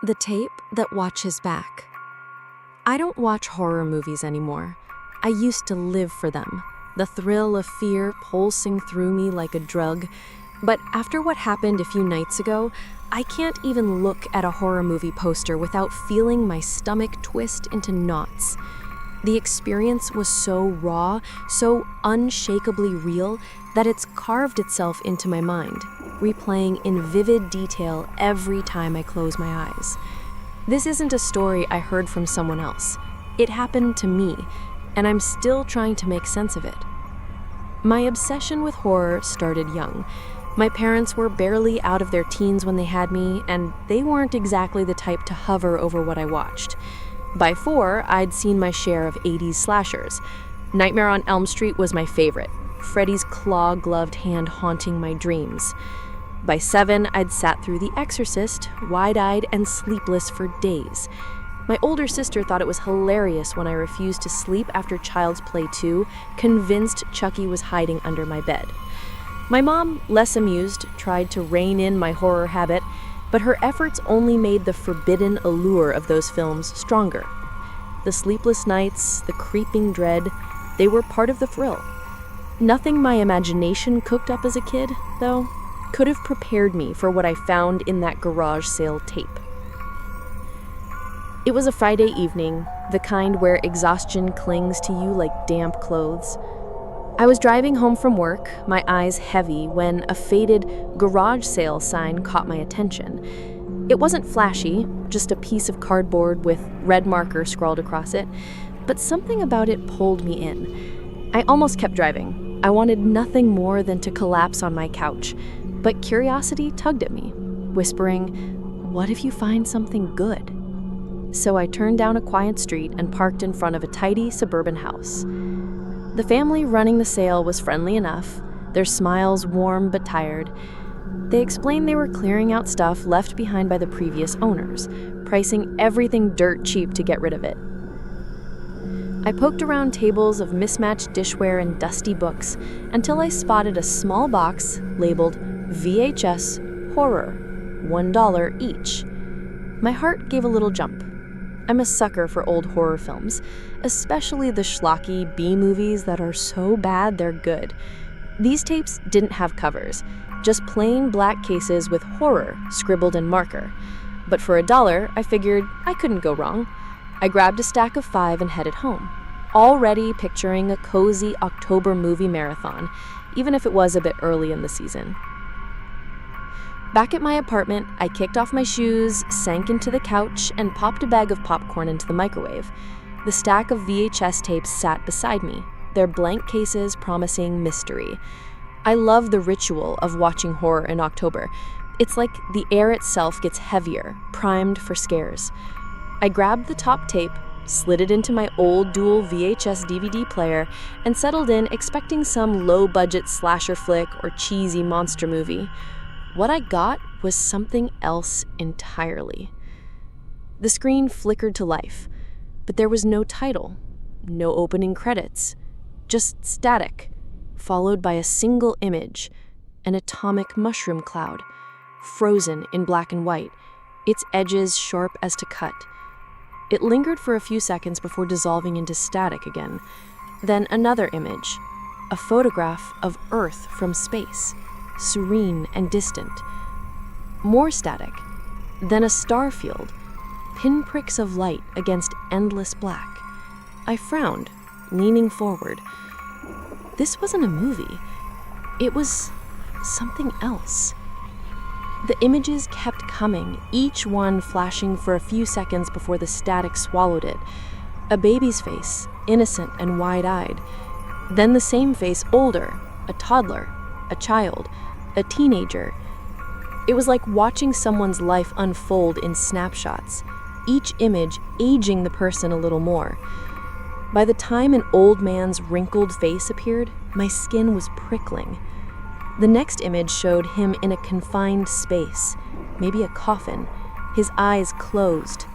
The tape that watches back. I don't watch horror movies anymore. I used to live for them, the thrill of fear pulsing through me like a drug. But after what happened a few nights ago, I can't even look at a horror movie poster without feeling my stomach twist into knots. The experience was so raw, so unshakably real, that it's carved itself into my mind, replaying in vivid detail every time I close my eyes. This isn't a story I heard from someone else. It happened to me, and I'm still trying to make sense of it. My obsession with horror started young. My parents were barely out of their teens when they had me, and they weren't exactly the type to hover over what I watched. By 4, I'd seen my share of 80s slashers. Nightmare on Elm Street was my favorite, Freddy's claw-gloved hand haunting my dreams. By 7, I'd sat through The Exorcist, wide-eyed and sleepless for days. My older sister thought it was hilarious when I refused to sleep after Child's Play 2, convinced Chucky was hiding under my bed. My mom, less amused, tried to rein in my horror habit, but her efforts only made the forbidden allure of those films stronger. The sleepless nights, the creeping dread, they were part of the thrill. Nothing my imagination cooked up as a kid, though, could have prepared me for what I found in that garage sale tape. It was a Friday evening, the kind where exhaustion clings to you like damp clothes. I was driving home from work, my eyes heavy, when a faded garage sale sign caught my attention. It wasn't flashy, just a piece of cardboard with red marker scrawled across it, but something about it pulled me in. I almost kept driving. I wanted nothing more than to collapse on my couch, but curiosity tugged at me, whispering, "What if you find something good?" So I turned down a quiet street and parked in front of a tidy suburban house. The family running the sale was friendly enough, their smiles warm but tired. They explained they were clearing out stuff left behind by the previous owners, pricing everything dirt cheap to get rid of it. I poked around tables of mismatched dishware and dusty books until I spotted a small box labeled VHS Horror, $1 each. My heart gave a little jump. I'm a sucker for old horror films, especially the schlocky B-movies that are so bad they're good. These tapes didn't have covers, just plain black cases with horror scribbled in marker. But for $1, I figured I couldn't go wrong. I grabbed a stack of 5 and headed home, already picturing a cozy October movie marathon, even if it was a bit early in the season. Back at my apartment, I kicked off my shoes, sank into the couch, and popped a bag of popcorn into the microwave. The stack of VHS tapes sat beside me, their blank cases promising mystery. I love the ritual of watching horror in October. It's like the air itself gets heavier, primed for scares. I grabbed the top tape, slid it into my old dual VHS DVD player, and settled in expecting some low-budget slasher flick or cheesy monster movie. What I got was something else entirely. The screen flickered to life, but there was no title, no opening credits, just static, followed by a single image, an atomic mushroom cloud, frozen in black and white, its edges sharp as to cut. It lingered for a few seconds before dissolving into static again. Then another image, a photograph of Earth from space, serene and distant. More static, then a star field, pinpricks of light against endless black. I frowned, leaning forward. This wasn't a movie. It was something else. The images kept coming, each one flashing for a few seconds before the static swallowed it. A baby's face, innocent and wide-eyed. Then the same face, older, a toddler, a child, a teenager. It was like watching someone's life unfold in snapshots, each image aging the person a little more. By the time an old man's wrinkled face appeared, my skin was prickling. The next image showed him in a confined space, maybe a coffin, his eyes closed.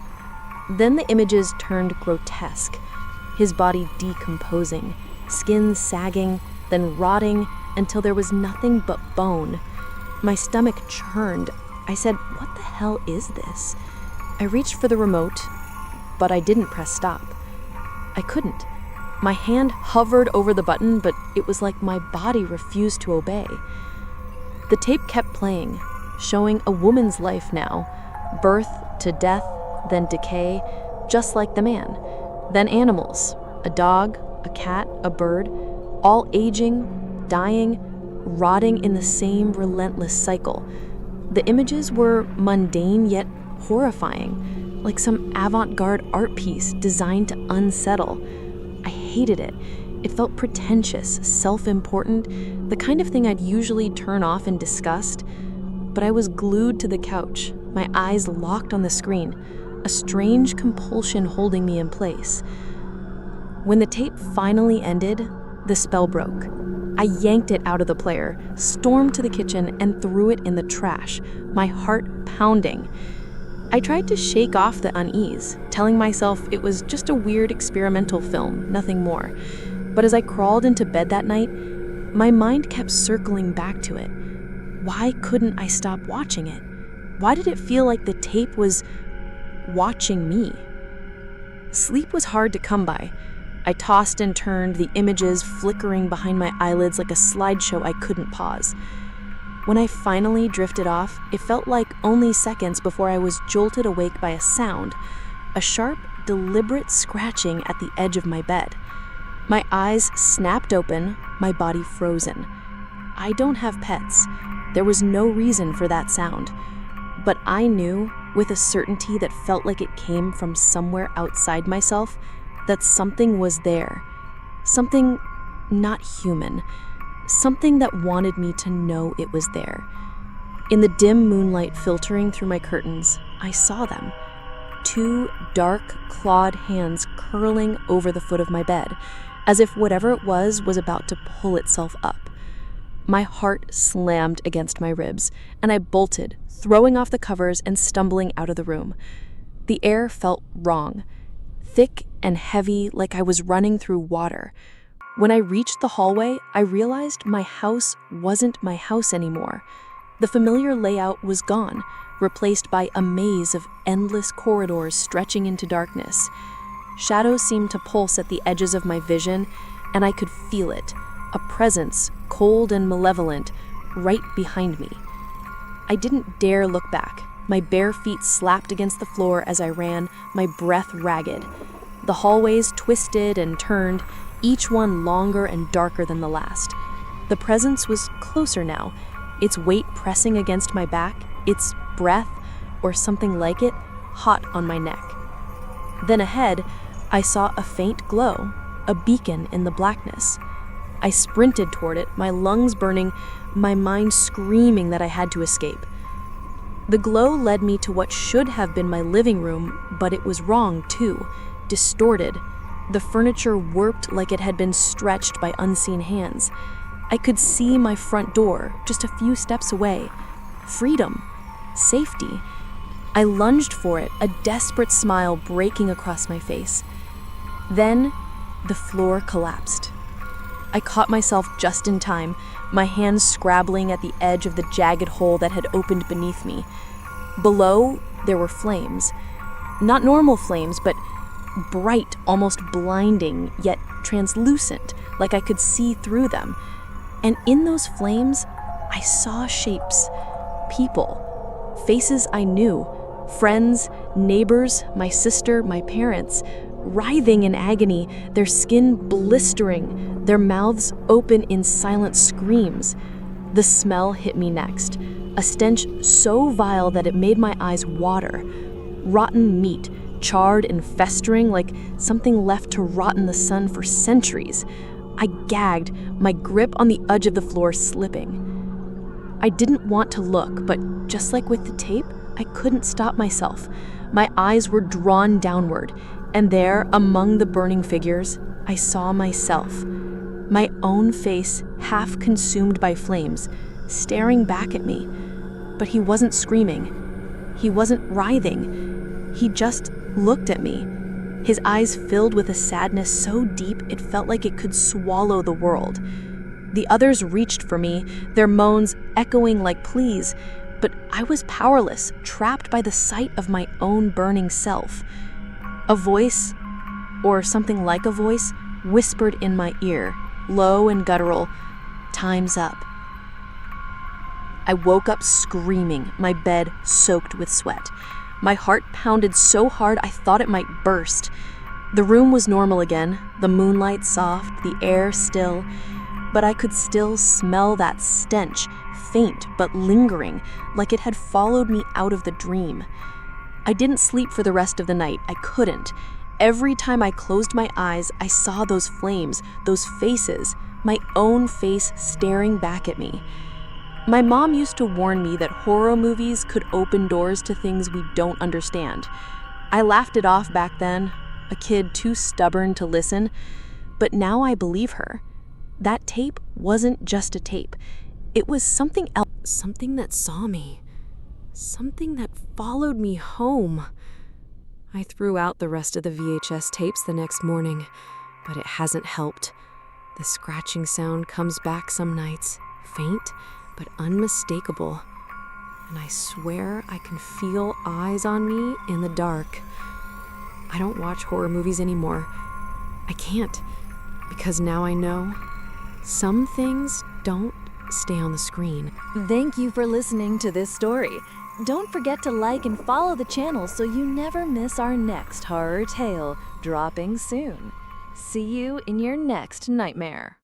Then the images turned grotesque, his body decomposing, skin sagging, then rotting until there was nothing but bone. My stomach churned. I said, "What the hell is this?" I I reached for the remote, but I didn't press stop. I couldn't. My hand hovered over the button, but it was like my body refused to obey. The tape kept playing, showing a woman's life now, birth to death, then decay, just like the man. Then animals, a dog, a cat, a bird, all aging, dying, rotting in the same relentless cycle. The images were mundane yet horrifying, like some avant-garde art piece designed to unsettle. I hated it. It felt pretentious, self-important, the kind of thing I'd usually turn off in disgust. But I was glued to the couch, my eyes locked on the screen, a strange compulsion holding me in place. When the tape finally ended, the spell broke. I yanked it out of the player, stormed to the kitchen, and threw it in the trash, my heart pounding. I tried to shake off the unease, telling myself it was just a weird experimental film, nothing more. But as I crawled into bed that night, my mind kept circling back to it. Why couldn't I stop watching it? Why did it feel like the tape was watching me? Sleep was hard to come by. I tossed and turned, the images flickering behind my eyelids like a slideshow I couldn't pause. When I finally drifted off, it felt like only seconds before I was jolted awake by a sound, a sharp, deliberate scratching at the edge of my bed. My eyes snapped open, my body frozen. I don't have pets. There was no reason for that sound. But I knew, with a certainty that felt like it came from somewhere outside myself, that something was there. Something not human. Something that wanted me to know it was there. In the dim moonlight filtering through my curtains, I saw them. 2 dark, clawed hands curling over the foot of my bed, as if whatever it was about to pull itself up. My heart slammed against my ribs, and I bolted, throwing off the covers and stumbling out of the room. The air felt wrong, thick and heavy, like I was running through water. When I reached the hallway, I realized my house wasn't my house anymore. The familiar layout was gone, replaced by a maze of endless corridors stretching into darkness. Shadows seemed to pulse at the edges of my vision, and I could feel it, a presence, cold and malevolent, right behind me. I didn't dare look back. My bare feet slapped against the floor as I ran, my breath ragged. The hallways twisted and turned, each one longer and darker than the last. The presence was closer now, its weight pressing against my back, its breath, or something like it, hot on my neck. Then ahead, I saw a faint glow, a beacon in the blackness. I sprinted toward it, my lungs burning, my mind screaming that I had to escape. The glow led me to what should have been my living room, but it was wrong too, distorted. The furniture warped like it had been stretched by unseen hands. I could see my front door, just a few steps away. Freedom. Safety. I lunged for it, a desperate smile breaking across my face. Then, the floor collapsed. I caught myself just in time, my hands scrabbling at the edge of the jagged hole that had opened beneath me. Below, there were flames. Not normal flames, but bright, almost blinding, yet translucent, like I could see through them. And in those flames, I saw shapes, people, faces I knew, friends, neighbors, my sister, my parents, writhing in agony, their skin blistering, their mouths open in silent screams. The smell hit me next, a stench so vile that it made my eyes water. Rotten meat, charred and festering like something left to rot in the sun for centuries. I gagged, my grip on the edge of the floor slipping. I didn't want to look, but just like with the tape, I couldn't stop myself. My eyes were drawn downward, and there, among the burning figures, I saw myself. My own face, half consumed by flames, staring back at me. But he wasn't screaming. He wasn't writhing. He just looked at me. His eyes filled with a sadness so deep it felt like it could swallow the world. The others reached for me, their moans echoing like pleas, but I was powerless, trapped by the sight of my own burning self. A voice, or something like a voice, whispered in my ear, low and guttural, "Time's up." I woke up screaming, my bed soaked with sweat. My heart pounded so hard I thought it might burst. The room was normal again, the moonlight soft, the air still, but I could still smell that stench, faint but lingering, like it had followed me out of the dream. I didn't sleep for the rest of the night. I couldn't. Every time I closed my eyes, I saw those flames, those faces, my own face staring back at me. My mom used to warn me that horror movies could open doors to things we don't understand. I laughed it off back then, a kid too stubborn to listen, but now I believe her. That tape wasn't just a tape. It was something else, something that saw me, something that followed me home. I threw out the rest of the VHS tapes the next morning, but it hasn't helped. The scratching sound comes back some nights, faint but unmistakable, and I swear I can feel eyes on me in the dark. I don't watch horror movies anymore. I can't, because now I know some things don't stay on the screen. Thank you for listening to this story. Don't forget to like and follow the channel so you never miss our next horror tale, dropping soon. See you in your next nightmare.